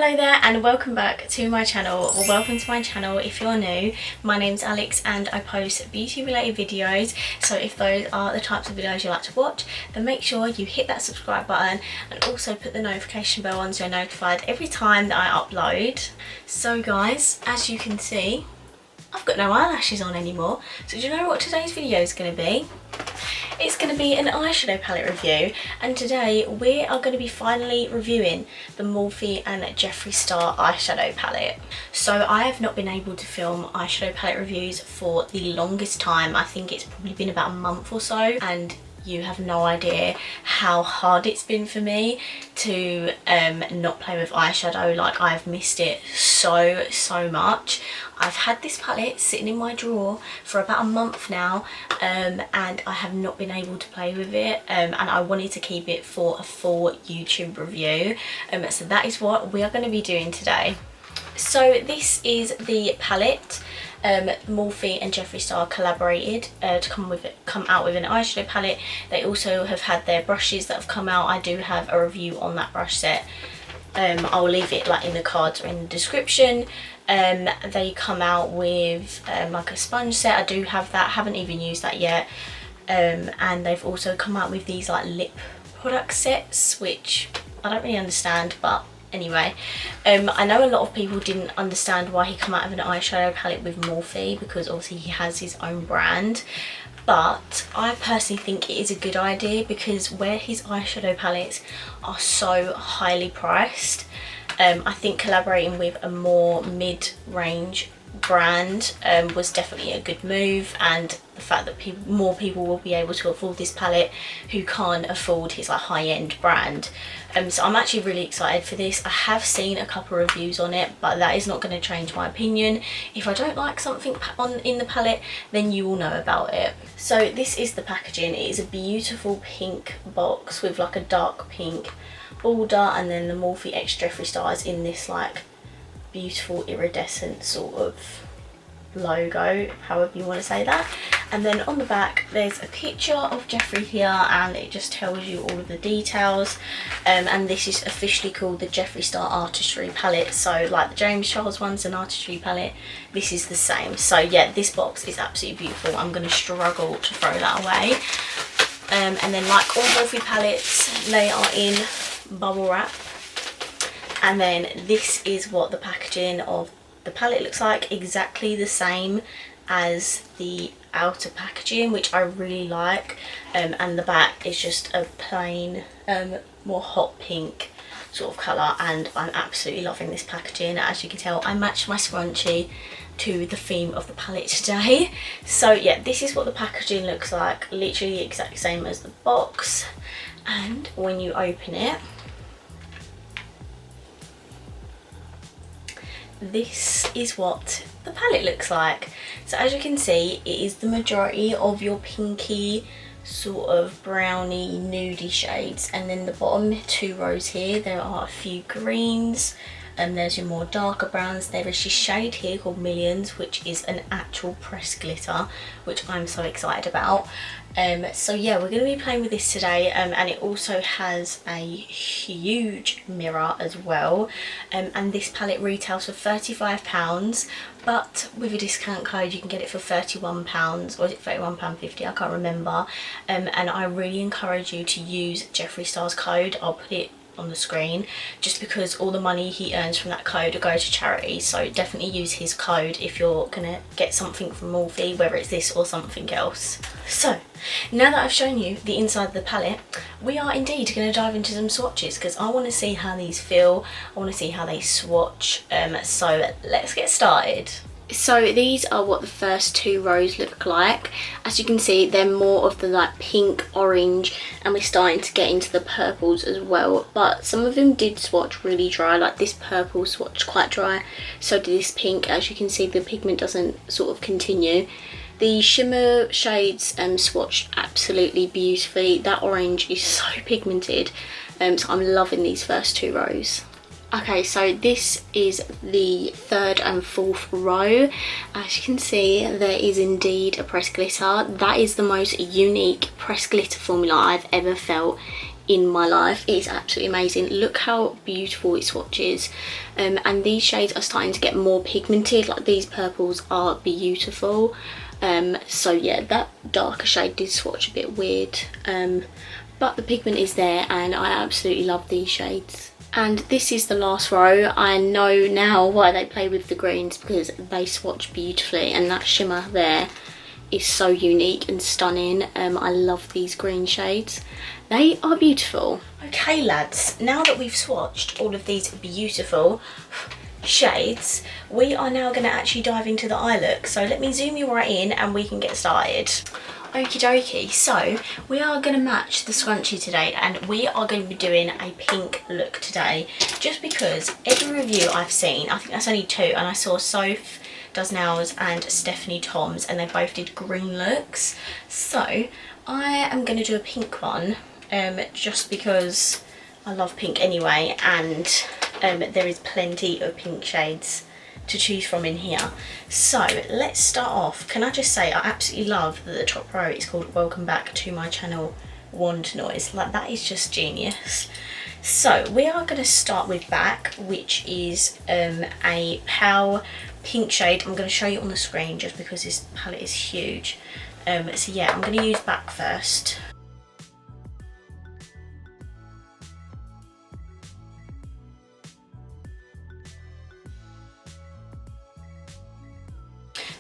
Hello there and welcome back to my channel, or welcome to my channel if you're new. My name's Alex and I post beauty related videos, so if those are the types of videos you like to watch, then make sure you hit that subscribe button and also put the notification bell on so you're notified every time that I upload. So guys, as you can see, I've got no eyelashes on anymore, so do you know what today's video is going to be? It's going to be an eyeshadow palette review, and today we are going to be finally reviewing the Morphe and Jeffree Star eyeshadow palette. So I have not been able to film eyeshadow palette reviews for the longest time. I think it's probably been about a month or so, and you have no idea how hard it's been for me to not play with eyeshadow. Like, I've missed it so much. I've had this palette sitting in my drawer for about a month now, and I have not been able to play with it, and I wanted to keep it for a full YouTube review, so that is what we are going to be doing today. So this is the palette. Morphe and Jeffree Star collaborated to come out with an eyeshadow palette. They also have had their brushes that have come out. I do have a review on that brush set. I'll leave it like in the cards or in the description. They come out with like a sponge set. I do have that, haven't even used that yet. And they've also come out with these like lip product sets, which I don't really understand, but anyway, I know a lot of people didn't understand why he come out with an eyeshadow palette with Morphe, because obviously he has his own brand, but I personally think it is a good idea, because where his eyeshadow palettes are so highly priced, I think collaborating with a more mid-range brand was definitely a good move, and the fact that more people will be able to afford this palette who can't afford his like high-end brand. So I'm actually really excited for this. I have seen a couple of reviews on it, but that is not going to change my opinion. If I don't like something in the palette, then you will know about it. So this is the packaging. It is a beautiful pink box with like a dark pink border, and then the Morphe X Jeffree Stars in this like beautiful iridescent sort of logo, however you want to say that. And then on the back there's a picture of Jeffree here, and it just tells you all of the details, and this is officially called the Jeffree Star Artistry Palette. So like the James Charles one's an artistry palette, this is the same. So yeah, this box is absolutely beautiful. I'm going to struggle to throw that away. And then like all Morphe palettes, they are in bubble wrap. And then this is what the packaging of the palette looks like, exactly the same as the outer packaging, which I really like. And the back is just a plain more hot pink sort of colour, and I'm absolutely loving this packaging. As you can tell, I matched my scrunchie to the theme of the palette today. So yeah, this is what the packaging looks like, literally the exact same as the box. And when you open it, this is what the palette looks like. So as you can see, it is the majority of your pinky sort of browny nudie shades, and then the bottom two rows here there are a few greens, and there's your more darker browns. There is this shade here called Millions, which is an actual pressed glitter, which I'm so excited about. So yeah, we're going to be playing with this today, and it also has a huge mirror as well, and this palette retails for £35, but with a discount code you can get it for £31, or is it £31.50, I can't remember. And I really encourage you to use Jeffree Star's code. I'll put it on the screen, just because all the money he earns from that code will go to charity. So definitely use his code if you're gonna get something from Morphe, whether it's this or something else. So now that I've shown you the inside of the palette, we are indeed going to dive into some swatches, because I want to see how these feel, I want to see how they swatch. So let's get started. So these are what the first two rows look like. As you can see, they're more of the like pink, orange, and we're starting to get into the purples as well, but some of them did swatch really dry. Like this purple swatched quite dry, so did this pink. As you can see, the pigment doesn't sort of continue. The shimmer shades swatched absolutely beautifully. That orange is so pigmented, so I'm loving these first two rows. Okay, so this is the third and fourth row. As you can see, there is indeed a pressed glitter. That is the most unique pressed glitter formula I've ever felt in my life. It is absolutely amazing. Look how beautiful it swatches, and these shades are starting to get more pigmented. Like, these purples are beautiful. So yeah, that darker shade did swatch a bit weird, but the pigment is there and I absolutely love these shades. And this is the last row. I know now why they play with the greens, because they swatch beautifully, and that shimmer there is so unique and stunning. I love these green shades. They are beautiful. Okay lads, now that we've swatched all of these beautiful shades, we are now going to actually dive into the eye look. So let me zoom you right in and we can get started. Okie dokie, so we are going to match the scrunchie today, and we are going to be doing a pink look today, just because every review I've seen, I think that's only 2, and I saw Soph Does Nails and Stephanie Toms, and they both did green looks. So I am going to do a pink one, just because I love pink anyway, and there is plenty of pink shades to choose from in here. So let's start off. Can I just say, I absolutely love that the top row is called Welcome Back to My Channel Wand Noise. Like, that is just genius. So we are going to start with Back, which is a pale pink shade. I'm going to show you on the screen just because this palette is huge. So yeah, I'm going to use Back first.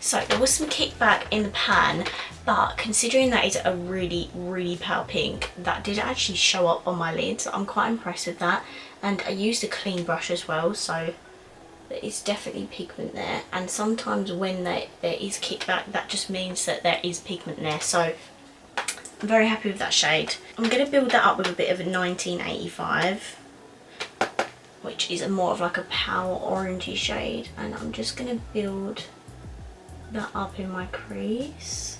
So there was some kickback in the pan, but considering that is a really, really pale pink, that did actually show up on my lids. I'm quite impressed with that. And I used a clean brush as well, so there is definitely pigment there. And sometimes when there is kickback, that just means that there is pigment there. So I'm very happy with that shade. I'm going to build that up with a bit of a 1985, which is more of like a pale orangey shade. And I'm just going to build that up in my crease.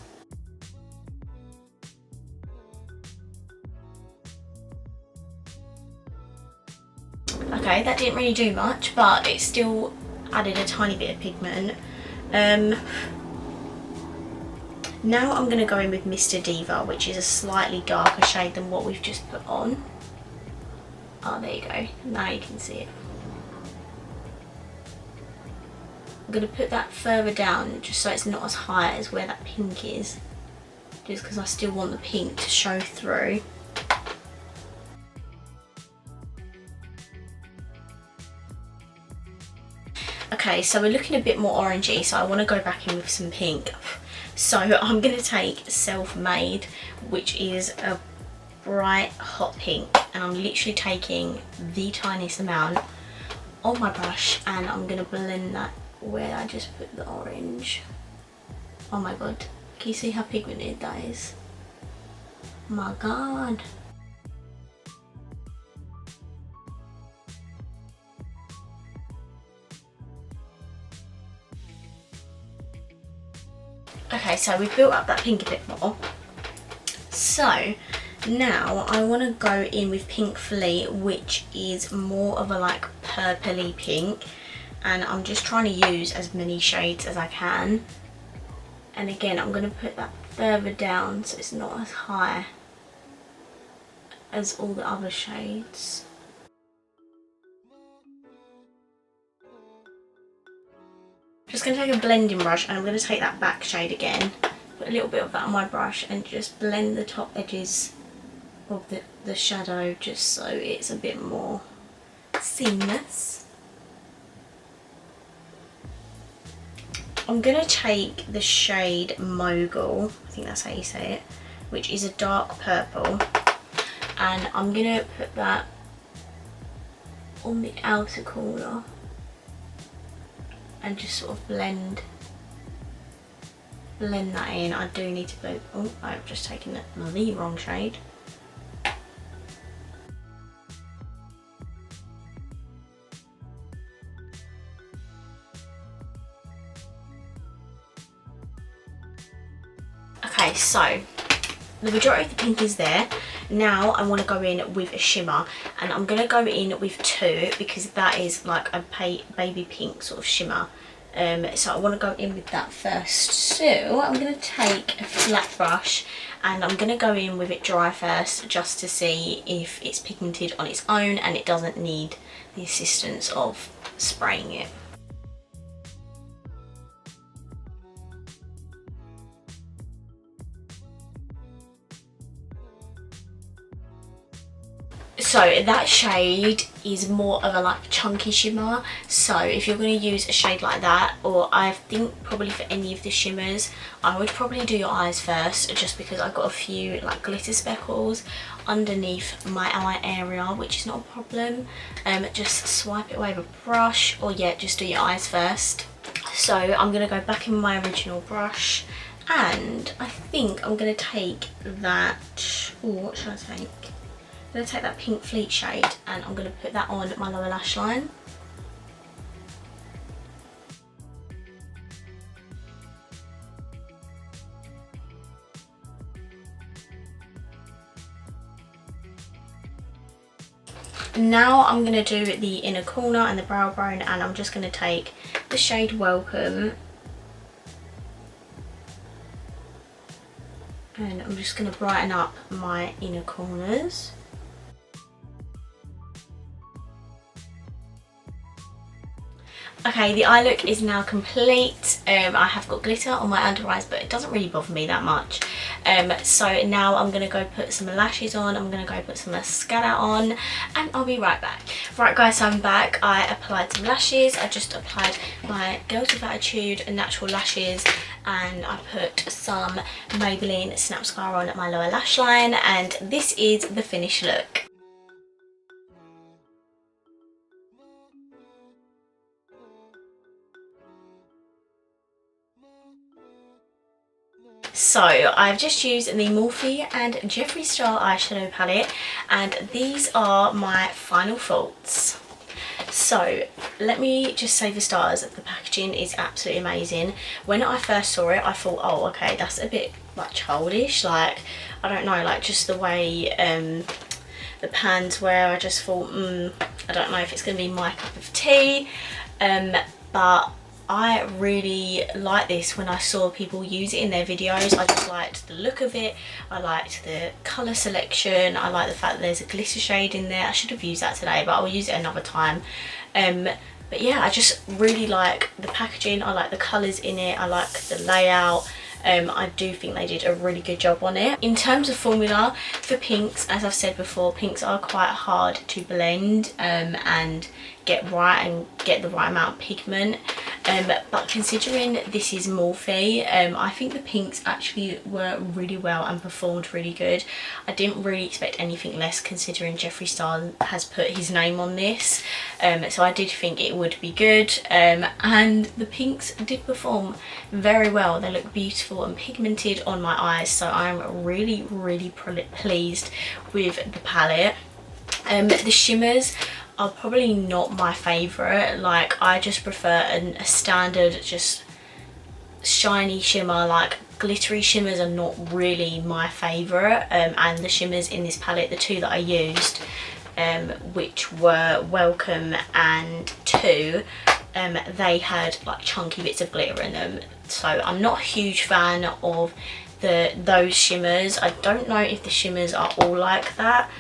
Okay, that didn't really do much, but it still added a tiny bit of pigment. Now I'm going to go in with Mr. Diva, which is a slightly darker shade than what we've just put on. Oh, there you go. Now you can see it. I'm going to put that further down just so it's not as high as where that pink is, just because I still want the pink to show through. Okay, so we're looking a bit more orangey, so I want to go back in with some pink. So I'm going to take Self Made, which is a bright hot pink, and I'm literally taking the tiniest amount on my brush, and I'm going to blend that where I just put the orange. Oh my god, can you see how pigmented that is? Oh my god. Okay, so we've built up that pink a bit more. So now I want to go in with Pink Fleet, which is more of a like purpley pink. And I'm just trying to use as many shades as I can. And again, I'm going to put that further down so it's not as high as all the other shades. Just going to take a blending brush, and I'm going to take that Back shade again, put a little bit of that on my brush and just blend the top edges of the shadow just so it's a bit more seamless. I'm going to take the shade Mogul, I think that's how you say it, which is a dark purple, and I'm going to put that on the outer corner and just sort of blend that in. I do need to blend, oh, I've just taken the wrong shade. Okay, so the majority of the pink is there. Now I want to go in with a shimmer, and I'm going to go in with 2 because that is like a baby pink sort of shimmer. So I want to go in with that first. So I'm going to take a flat brush and I'm going to go in with it dry first just to see if it's pigmented on its own and it doesn't need the assistance of spraying it. So that shade is more of a like chunky shimmer, so if you're going to use a shade like that, or I think probably for any of the shimmers, I would probably do your eyes first, just because I've got a few like glitter speckles underneath my eye area, which is not a problem. Just swipe it away with a brush, or yeah, just do your eyes first. So I'm going to go back in my original brush, and I think I'm going to take that, what should I take? I'm going to take that pink fleet shade and I'm going to put that on my lower lash line. Now I'm going to do the inner corner and the brow bone, and I'm just going to take the shade Welcome, and I'm just going to brighten up my inner corners. Okay, the eye look is now complete. I have got glitter on my under eyes, but it doesn't really bother me that much. So now I'm going to go put some lashes on, I'm going to go put some mascara on, and I'll be right back. Right guys, so I'm back. I applied some lashes. I just applied my Girls with Attitude natural lashes, and I put some Maybelline Snap Scar on my lower lash line, and this is the finished look. So I've just used the Morphe and Jeffree Star Eyeshadow Palette, and these are my final thoughts. So let me just say for starters, the packaging is absolutely amazing. When I first saw it, I thought, oh okay, that's a bit like childish, like I don't know, like just the way the pans were. I just thought, I don't know if it's going to be my cup of tea, but I really like this. When I saw people use it in their videos, I just liked the look of it, I liked the colour selection, I like the fact that there's a glitter shade in there. I should have used that today, but I'll use it another time. But yeah, I just really like the packaging, I like the colours in it, I like the layout. I do think they did a really good job on it. In terms of formula, for pinks, as I've said before, pinks are quite hard to blend and get right and get the right amount of pigment. But considering this is Morphe, I think the pinks actually work really well and performed really good. I didn't really expect anything less, considering Jeffree Star has put his name on this, so I did think it would be good, and the pinks did perform very well. They look beautiful and pigmented on my eyes, so I'm really pleased with the palette. The shimmers are probably not my favourite. Like, I just prefer a standard just shiny shimmer. Like, glittery shimmers are not really my favourite, and the shimmers in this palette, the two that I used, which were Welcome and 2, they had like chunky bits of glitter in them, so I'm not a huge fan of those shimmers. I don't know if the shimmers are all like that,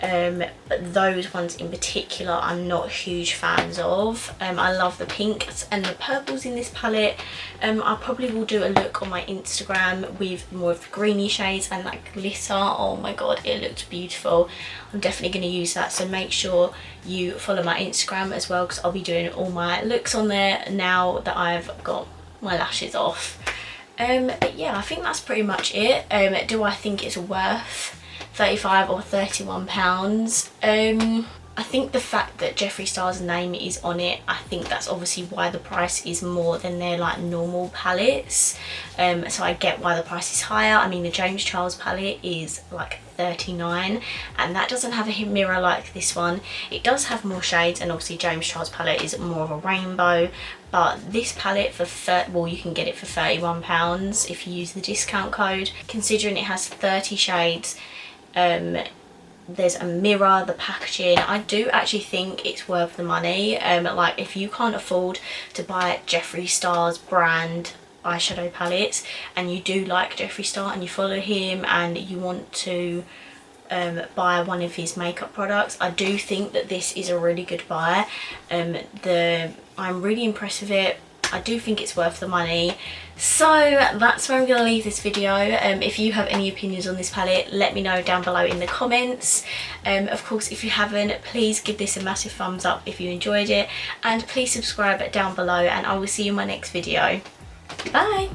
but those ones in particular I'm not huge fans of. I love the pinks and the purples in this palette. I probably will do a look on my Instagram with more of the greeny shades and like glitter. Oh my god, it looks beautiful. I'm definitely going to use that, so make sure you follow my Instagram as well, because I'll be doing all my looks on there now that I've got my lashes off. But yeah, I think that's pretty much it. Do I think it's worth £35 or £31? I think the fact that Jeffree Star's name is on it, I think that's obviously why the price is more than their like normal palettes. So I get why the price is higher. I mean, the James Charles palette is like £39, and that doesn't have a mirror like this one. It does have more shades, and obviously James Charles palette is more of a rainbow, but this palette for well, you can get it for £31 if you use the discount code. Considering it has 30 shades, there's a mirror, the packaging, I do actually think it's worth the money. Like, if you can't afford to buy Jeffree Star's brand eyeshadow palettes and you do like Jeffree Star and you follow him and you want to buy one of his makeup products, I do think that this is a really good buy. I'm really impressed with it. I do think it's worth the money. So that's where I'm going to leave this video. If you have any opinions on this palette, let me know down below in the comments. Of course, if you haven't, please give this a massive thumbs up if you enjoyed it, and please subscribe down below, and I will see you in my next video. Bye!